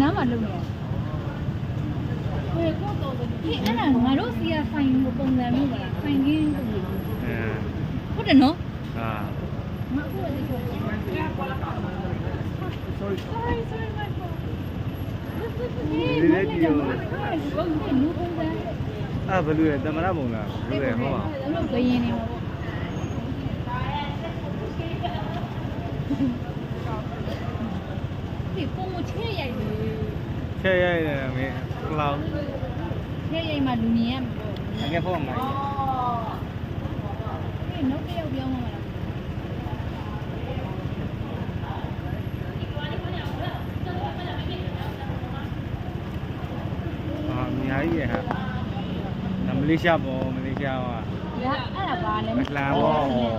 နားမှာလုံနေဟဲ့ကိုတော့ဒီအဲ့ဒါငါတို့စီကဆိုင်ပုံစံမျိုးပါလားဆိုင်ကင်းဟုတ်တယ်နော်ငါအခုလည်းဒီ sorry my fault ဒီလိုအဲ့ဘယ်လိုလဲတမရပုံလားဘယ်လိုလဲဟောပါဘယင်းနေမှာဒီပုံမချဲရိုက်လေချဲရိုက်တယ်မင်းကလောင်ချဲရိုက်မှလူမြင်ရမှာငါဖောက်မှာဒီနောက်တစ်ယောက်ပြောင်းမှာလားအများကြီးရဟာမလေးရှားပေါ့မလေးရှားဟာအဲ့ဒါပါလဲမလှမ်းပေါ့